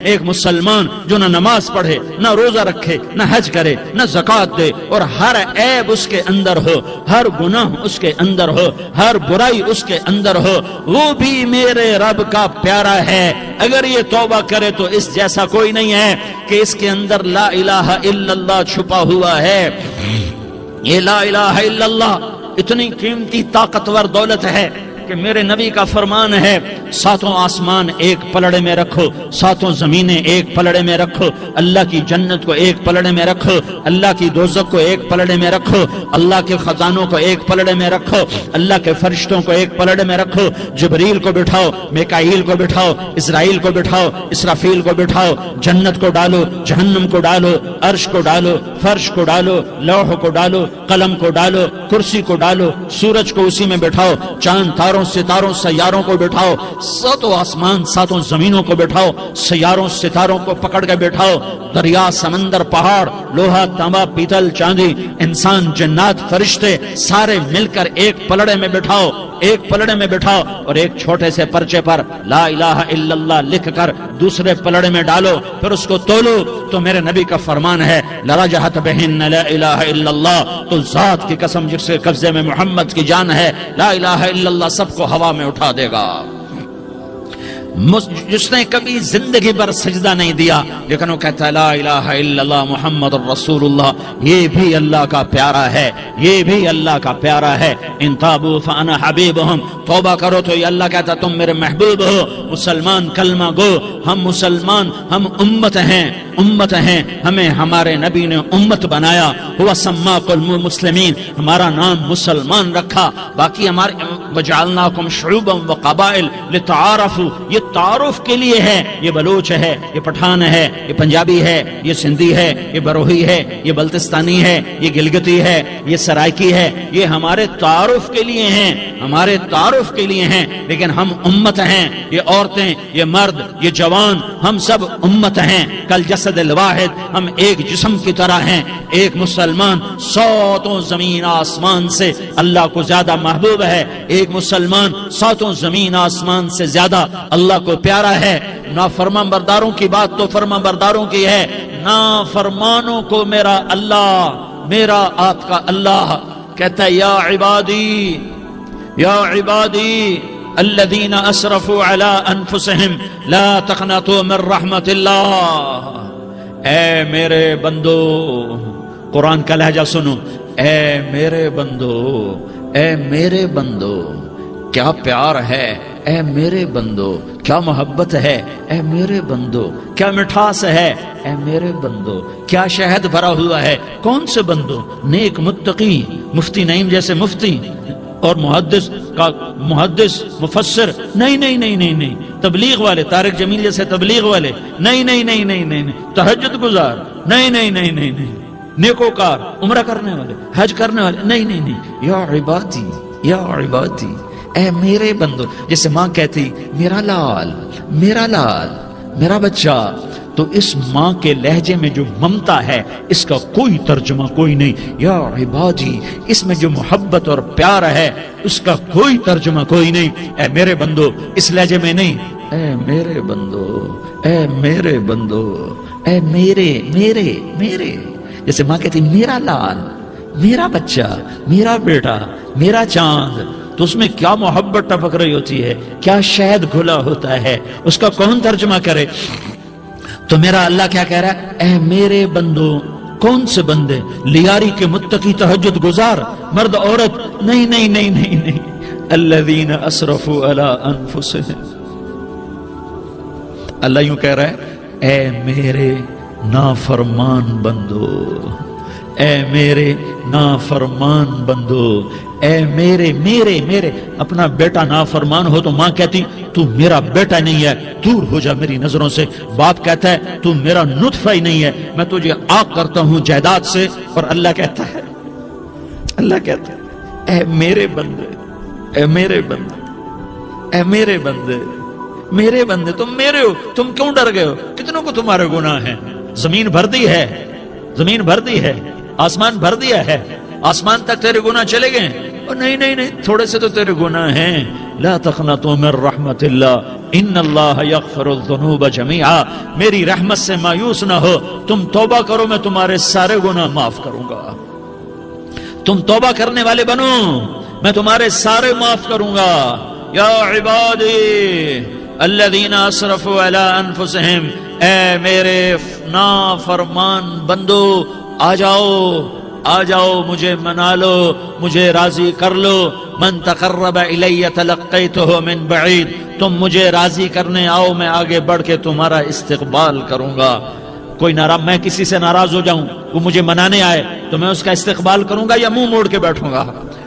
ایک مسلمان جو نہ نماز پڑھے، نہ روزہ رکھے، نہ حج کرے، نہ زکوٰۃ دے، اور ہر عیب اس کے اندر ہو، ہر گناہ اس کے اندر ہو، ہر برائی اس کے اندر ہو، وہ بھی میرے رب کا پیارا ہے۔ اگر یہ توبہ کرے تو اس جیسا کوئی نہیں ہے کہ اس کے اندر لا الہ الا اللہ چھپا ہوا ہے۔ یہ لا الہ الا اللہ اتنی قیمتی طاقتور دولت ہے کہ میرے نبی کا فرمان ہے، ساتوں آسمان ایک پلڑے میں رکھو، ساتوں زمینیں ایک پلڑے میں رکھو، اللہ کی جنت کو ایک پلڑے میں رکھو، اللہ کی دوزخ کو ایک پلڑے میں رکھو، اللہ کے خزانوں کو ایک پلڑے میں رکھو، اللہ کے فرشتوں کو ایک پلڑے میں رکھو، جبریل کو بٹھاؤ، میکائیل کو بٹھاؤ، اسرائیل کو بٹھاؤ، اسرافیل کو بٹھاؤ، جنت کو ڈالو، جہنم کو ڈالو، عرش کو ڈالو، فرش کو ڈالو، لوح کو ڈالو، قلم کو ڈالو، کرسی کو ڈالو، سورج کو اسی میں بٹھاؤ، چاند تاروں ستاروں سیاروں کو بٹھاؤ، ساتوں آسمان ساتوں زمینوں کو بٹھاؤ، سیاروں ستاروں کو پکڑ کے بٹھاؤ، دریا سمندر پہاڑ لوہا تانبا پیتل چاندی انسان جنات فرشتے سارے مل کر ایک پلڑے میں بٹھاؤ، ایک پلڑے میں بٹھاؤ، اور ایک چھوٹے سے پرچے پر لا الہ الا اللہ لکھ کر دوسرے پلڑے میں ڈالو، پھر اس کو تولو تو میرے نبی کا فرمان ہے لرجحت بہن لا الہ الا اللہ، تو ذات کی قسم جس کے قبضے میں محمد کی جان ہے، لا الہ الا اللہ سب کو ہوا میں اٹھا دے گا۔ جس نے کبھی زندگی بھر سجدہ نہیں دیا لیکن وہ کہتا ہے لا الہ الا اللہ محمد الرسول اللہ، یہ بھی اللہ کا پیارا ہے، یہ بھی اللہ کا پیارا ہے۔ ان تابوا فانا حبیبہم، توبہ کرو تو یہ اللہ کہتا تم میرے محبوب ہو۔ مسلمان کلمہ گو، ہم مسلمان، ہم امت ہیں، امت ہیں، ہمیں ہمارے نبی نے امت بنایا، ہوا سماکم المسلمین، ہمارا نام مسلمان رکھا، باقی ہمارے وجعلناکم شعوبا وقبائل لتعارفوا، یہ تعارف کے لیے ہے، یہ بلوچ ہے، یہ پٹھان ہے، یہ پنجابی ہے، یہ سندھی ہے، یہ بروہی ہے، یہ بلتستانی ہے، یہ گلگتی ہے، یہ سرائکی ہے، یہ ہمارے تعارف کے لیے ہیں، ہمارے تعارف کے لیے ہیں، لیکن ہم امت ہیں، یہ عورتیں، یہ مرد، یہ جوان، ہم سب امت ہیں، کل جسد الواحد، ہم ایک جسم کی طرح ہیں۔ ایک مسلمان ساتوں زمین آسمان سے اللہ کو زیادہ محبوب ہے، ایک مسلمان ساتوں زمین آسمان سے زیادہ اللہ کو پیارا ہے۔ نافرمان برداروں کی بات تو فرمان برداروں کی ہے، نافرمانوں کو میرا اللہ، میرا آپ کا اللہ کہتا ہے یا عبادی، یا عبادی الذین اسرفوا علی انفسہم لا تقنطوا من رحمت اللہ، اے میرے بندو، قرآن کا لہجہ سنو، اے میرے بندو، اے میرے بندو، کیا پیار ہے، اے میرے بندو، کیا محبت ہے، اے میرے بندو، کیا مٹھاس ہے، اے میرے بندو، کیا شہد بھرا ہوا ہے۔ کون سے بندو؟ نیک متقی، مفتی نعیم جیسے مفتی اور محدث مفسر، نہیں نہیں نہیں نہیں نہیں، تبلیغ والے، طارق جمیل جیسے تبلیغ والے، نہیں نہیں نہیں نہیں نہیں، تہجد گزار، نہیں نہیں نہیں نہیں نہیں، نیکوکار، عمرہ کرنے والے، حج کرنے والے، نہیں نہیں نہیں، یا عبادی، یا عبادی، اے میرے بندو، جیسے ماں کہتی میرا لال، میرا لال، میرا بچہ، تو اس ماں کے لہجے میں جو ممتا ہے اس کا کوئی ترجمہ کوئی نہیں۔ یا عبادی، اس میں جو محبت اور پیار ہے اس کا کوئی ترجمہ کوئی نہیں۔ اے میرے بندو اس لہجے میں نہیں، اے میرے بندو، اے میرے بندو، اے میرے میرے میرے، جیسے ماں کہتی میرا لال، میرا بچہ، میرا بیٹا، میرا چاند، تو اس میں کیا محبت ٹپک رہی ہوتی ہے، کیا شہد گھلا ہوتا ہے، اس کا کون ترجمہ کرے؟ تو میرا اللہ کیا کہہ رہا ہے، اے میرے بندو، کون سے بندے؟ لیاری کے متقی تہجد گزار، مرد عورت، نہیں نہیں نہیں نہیں نہیں، الذین اسرفوا علی انفسہم، اللہ یوں کہہ رہا ہے اے میرے نافرمان بندو، اے میرے نافرمان بندو، اے میرے میرے میرے۔ اپنا بیٹا نافرمان ہو تو ماں کہتی تو میرا بیٹا نہیں ہے، دور ہو جا میری نظروں سے۔ باپ کہتا ہے تو میرا نطفہ ہی نہیں ہے، میں تجھے عاق کرتا ہوں جائیداد سے۔ اور اللہ کہتا ہے، اللہ کہتا ہے اے میرے بندے، اے میرے بندے، اے میرے بندے، میرے بندے، تم میرے ہو، تم کیوں ڈر گئے ہو؟ کتنوں کو تمہارے گناہ ہیں؟ زمین بھر دی ہے، زمین بھر دی ہے، آسمان بھر دیا ہے، آسمان تک تیرے گناہ چلے گئے، اور نہیں تھوڑے سے تو تیرے گناہ ہیں. لا تقنطوا من رحمت اللہ ان اللہ یغفر الذنوب جمیعا. میری رحمت سے مایوس نہ ہو, تم توبہ کرو میں تمہارے سارے گناہ معاف کروں گا. تم توبہ کرنے والے بنو میں تمہارے سارے معاف کروں گا. یا عبادی الذین اسرفوا علی انفسہم, اے میرے نافرمان بندو آ جاؤ مجھے منا لو, مجھے راضی کر لو. من تقرب الی تلقیتہ من بعید, تم مجھے راضی کرنے آؤ میں آگے بڑھ کے تمہارا استقبال کروں گا. کوئی ناراض, میں کسی سے ناراض ہو جاؤں, وہ مجھے منانے آئے تو میں اس کا استقبال کروں گا یا منہ موڑ کے بیٹھوں گا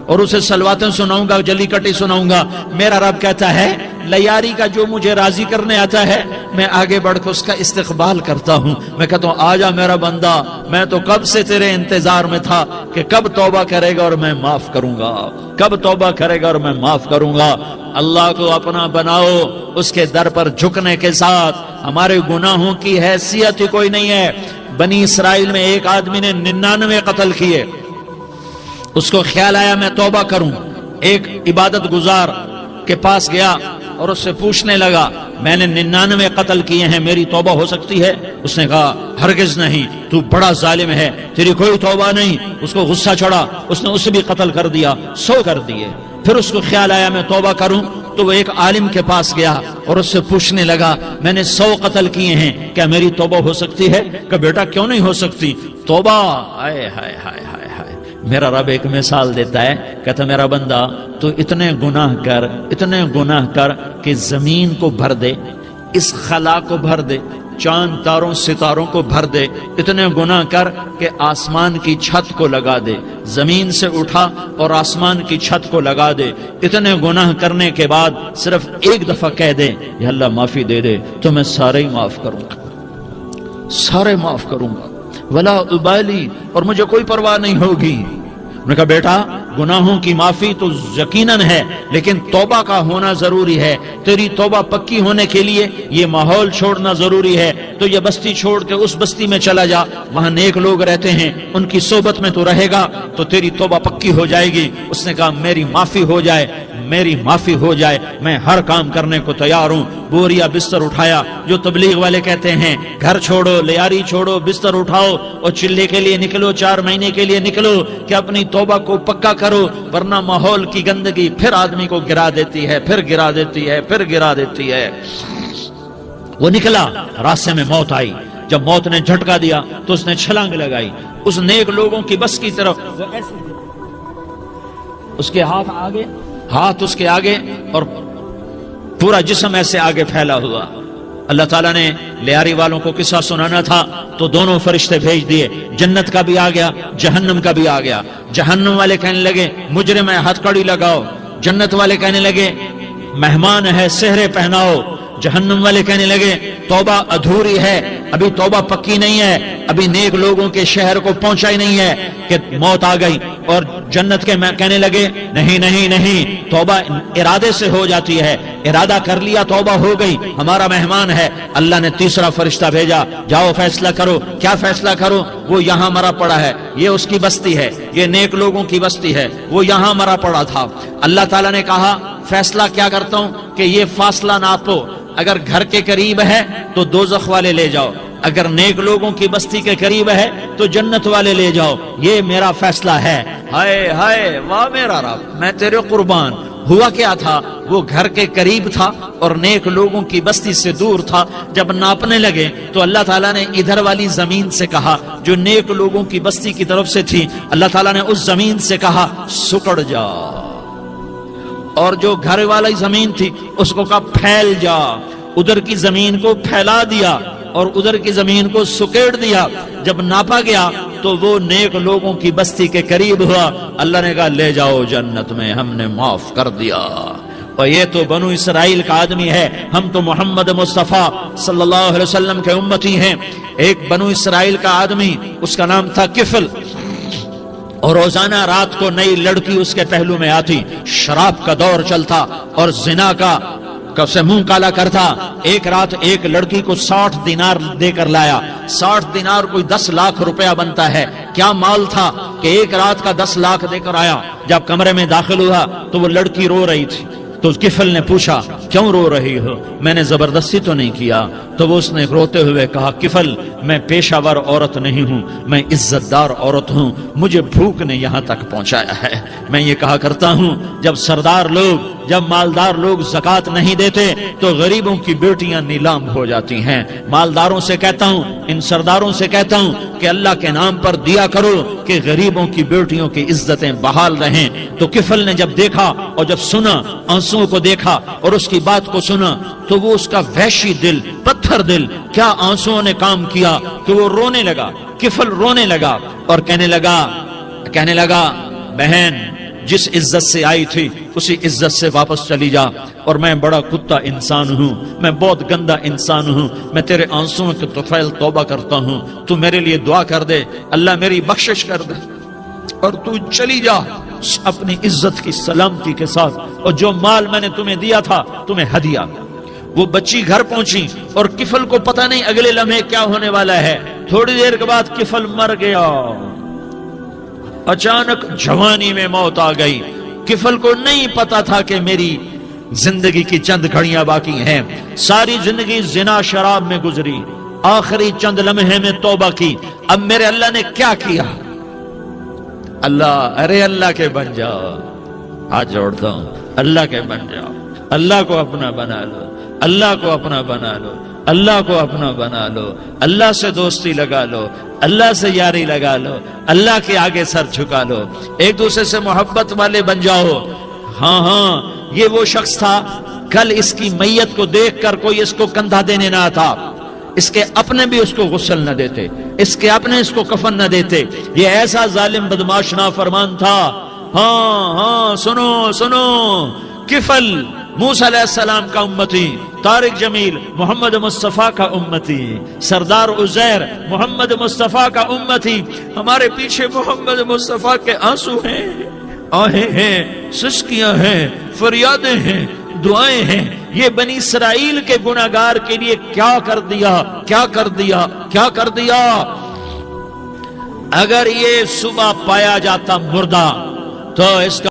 اور اسے سلواتیں سناؤں گا, جلی کٹی سناؤں گا؟ میرا رب کہتا ہے لیاری کا جو مجھے راضی کرنے آتا ہے میں آگے بڑھ کے اس کا استقبال کرتا ہوں. میں کہتا ہوں آجا میرا بندہ, میں تو کب سے تیرے انتظار میں تھا کہ کب توبہ کرے گا اور میں معاف کروں گا, کب توبہ کرے گا اور میں معاف کروں گا. اللہ کو اپنا بناؤ, اس کے در پر جھکنے کے ساتھ. ہمارے گناہوں کی حیثیت ہی کوئی نہیں ہے. بنی اسرائیل میں ایک آدمی نے 99 قتل کیے, اس کو خیال آیا میں توبہ کروں. ایک عبادت گزار کے پاس گیا اور اس سے پوچھنے لگا میں نے 99 قتل کیے ہیں, میری توبہ ہو سکتی ہے؟ اس نے کہا ہرگز نہیں, تو بڑا ظالم ہے, تیری کوئی توبہ نہیں. اس کو غصہ چڑھا, اس نے اسے بھی قتل کر دیا, 100 کر دیے. پھر اس کو خیال آیا میں توبہ کروں, تو وہ ایک عالم کے پاس گیا اور اس سے پوچھنے لگا میں نے 100 قتل کیے ہیں, کیا میری توبہ ہو سکتی ہے؟ کہ بیٹا کیوں نہیں ہو سکتی توبہ. ہائے ہائے ہائے ہائے ہائے. میرا رب ایک مثال دیتا ہے, کہتا میرا بندہ تو اتنے گناہ کر کہ زمین کو بھر دے, اس خلا کو بھر دے, چاند تاروں ستاروں کو بھر دے. اتنے گناہ کر کہ آسمان کی چھت کو لگا دے, زمین سے اٹھا اور آسمان کی چھت کو لگا دے. اتنے گناہ کرنے کے بعد صرف ایک دفعہ کہہ دے یا اللہ معافی دے دے, تو میں سارے ہی معاف کروں گا, سارے معاف کروں گا. ولا ابالی, اور مجھے کوئی پرواہ نہیں ہوگی. انہوں نے کہا بیٹا گناہوں کی معافی تو یقیناً ہے, لیکن توبہ کا ہونا ضروری ہے. تیری توبہ پکی ہونے کے لیے یہ ماحول چھوڑنا ضروری ہے. تو یہ بستی چھوڑ کے اس بستی میں چلا جا, وہاں نیک لوگ رہتے ہیں, ان کی صحبت میں تو رہے گا تو تیری توبہ پکی ہو جائے گی. اس نے کہا میری معافی ہو جائے, میری معافی ہو جائے, میں ہر کام کرنے کو تیار ہوں. بوریا بستر اٹھایا, جو تبلیغ والے کہتے ہیں گھر چھوڑو, لیاری چھوڑو, بستر اٹھاؤ اور چلے کے لیے نکلو, 4 مہینے کے لیے نکلو کہ اپنی توبہ کو پکا کرو, ورنہ ماحول کی گندگی پھر آدمی کو گرا دیتی ہے, پھر گرا دیتی ہے, پھر گرا دیتی ہے. وہ نکلا, راستے میں موت آئی. جب موت نے جھٹکا دیا تو اس نے چھلانگ لگائی اس نیک لوگوں کی بس کی طرف. وہ ایسے اس کے ہاتھ اس کے آگے اور پورا جسم ایسے آگے پھیلا ہوا. اللہ تعالیٰ نے لیاری والوں کو قصہ سنانا تھا تو دونوں فرشتے بھیج دیے, جنت کا بھی آ گیا, جہنم کا بھی آ گیا. جہنم والے کہنے لگے مجرم ہے ہتھ کڑی لگاؤ, جنت والے کہنے لگے مہمان ہے سہرے پہناؤ. جہنم والے کہنے لگے توبہ ادھوری ہے, ابھی توبہ پکی نہیں ہے, ابھی نیک لوگوں کے شہر کو پہنچا ہی نہیں ہے کہ موت آ گئی. اور جنت کے کہنے لگے نہیں نہیں نہیں, توبہ ارادے سے ہو جاتی ہے, ارادہ کر لیا توبہ ہو گئی, ہمارا مہمان ہے. اللہ نے تیسرا فرشتہ بھیجا, جاؤ فیصلہ کرو. کیا فیصلہ کرو؟ وہ یہاں مرا پڑا ہے, یہ اس کی بستی ہے, یہ نیک لوگوں کی بستی ہے, وہ یہاں مرا پڑا تھا. اللہ تعالیٰ نے کہا فیصلہ کیا کرتا ہوں کہ یہ فاصلہ ناپو, اگر گھر کے قریب ہے تو دوزخ والے لے جاؤ, اگر نیک لوگوں کی بستی کے قریب ہے تو جنت والے لے جاؤ. یہ میرا فیصلہ ہے. ہائے ہائے واہ میرا رب, میں تیرے قربان. ہوا کیا تھا, وہ گھر کے قریب تھا اور نیک لوگوں کی بستی سے دور تھا. جب ناپنے لگے تو اللہ تعالیٰ نے ادھر والی زمین سے کہا جو نیک لوگوں کی بستی کی طرف سے تھی, اللہ تعالیٰ نے اس زمین سے کہا سکڑ جا, اور جو گھر والی زمین تھی اس کو کہا پھیل جا. ادھر کی زمین کو پھیلا دیا اور ادھر کی زمین کو سکیڑ دیا. جب ناپا گیا تو وہ نیک لوگوں کی بستی کے قریب ہوا. اللہ نے کہا لے جاؤ جنت میں, ہم نے معاف کر دیا. اور یہ تو بنو اسرائیل کا آدمی ہے, ہم تو محمد مصطفیٰ صلی اللہ علیہ وسلم کے امتی ہیں. ایک بنو اسرائیل کا آدمی, اس کا نام تھا کفل, اور روزانہ رات کو نئی لڑکی اس کے پہلو میں آتی. شراب کا دور چلتا اور زنا کا کہ اسے منہ کالا کرتا. ایک رات ایک لڑکی کو 60 دینار دے کر لایا. 60 دینار کوئی 10 لاکھ روپیہ بنتا ہے. کیا مال تھا کہ ایک رات کا 10 لاکھ دے کر آیا. جب کمرے میں داخل ہوا تو وہ لڑکی رو رہی تھی. تو کفل نے پوچھا کیوں رو رہی ہو؟ میں نے زبردستی تو نہیں کیا. تو وہ اس نے روتے ہوئے کہا کفل میں پیشہ ور عورت نہیں ہوں، میں عزت دار عورت ہوں، مجھے بھوک نے یہاں تک پہنچایا ہے. میں یہ کہا کرتا ہوں جب سردار لوگ، جب مالدار لوگ زکوٰۃ نہیں دیتے تو غریبوں کی بیٹیاں نیلام ہو جاتی ہیں. مالداروں سے کہتا ہوں، ان سرداروں سے کہتا ہوں کہ اللہ کے نام پر دیا کرو کہ غریبوں کی بیٹیوں کی عزتیں بحال رہیں. تو کفل نے جب دیکھا اور جب سنا، آنسوؤں کو دیکھا اور اس کی بات کو سنا، تو وہ اس کا وحشی دل، پتھر دل، کیا آنسوؤں نے کام کیا کہ وہ رونے لگا. کفل رونے لگا اور کہنے لگا بہن جس عزت سے آئی تھی اسی عزت سے واپس چلی جا. اور میں بڑا کتا انسان ہوں، میں بہت گندا انسان ہوں، میں تیرے آنسوؤں کے طفیل توبہ کرتا ہوں. تو میرے لیے دعا کر دے، اللہ میری بخشش کر دے اور تو چلی جا اپنی عزت کی سلامتی کے ساتھ. اور جو مال میں نے تمہیں دیا تھا تمہیں ہدیہ. وہ بچی گھر پہنچی اور کفل کو پتہ نہیں اگلے لمحے کیا ہونے والا ہے. تھوڑی دیر کے بعد کفل مر گیا. اچانک جوانی میں موت آ گئی. کفل کو نہیں پتا تھا کہ میری زندگی کی چند گھڑیاں باقی ہیں. ساری زندگی زنا شراب میں گزری، آخری چند لمحے میں توبہ کی. اب میرے اللہ نے کیا کیا؟ اللہ کے بن جاؤ. ہاتھ جوڑتا ہوں، اللہ کے بن جاؤ. اللہ کو اپنا بنا لو، اللہ کو اپنا بنا لو، اللہ کو اپنا بنا لو. اللہ سے دوستی لگا لو، اللہ سے یاری لگا لو، اللہ کے آگے سر جھکا لو. ایک دوسرے سے محبت والے بن جاؤ. ہاں یہ وہ شخص تھا، کل اس کی میت کو دیکھ کر کوئی اس کو کندھا دینے نہ آتا. اس کے اپنے بھی اس کو غسل نہ دیتے، اس کے اپنے اس کو کفن نہ دیتے. یہ ایسا ظالم بدماش نافرمان تھا. ہاں سنو کفل موسیٰ علیہ السلام کا امتی، طارق جمیل محمد مصطفیٰ کا امتی، سردار عزیر محمد مصطفیٰ کا امتی. ہمارے پیچھے محمد مصطفیٰ کے آنسو ہیں، آہیں ہیں، سسکیاں ہیں، فریادیں ہیں، دعائیں ہیں. یہ بنی اسرائیل کے گناہگار کے لیے کیا کر دیا. اگر یہ صبح پایا جاتا مردہ تو اس کا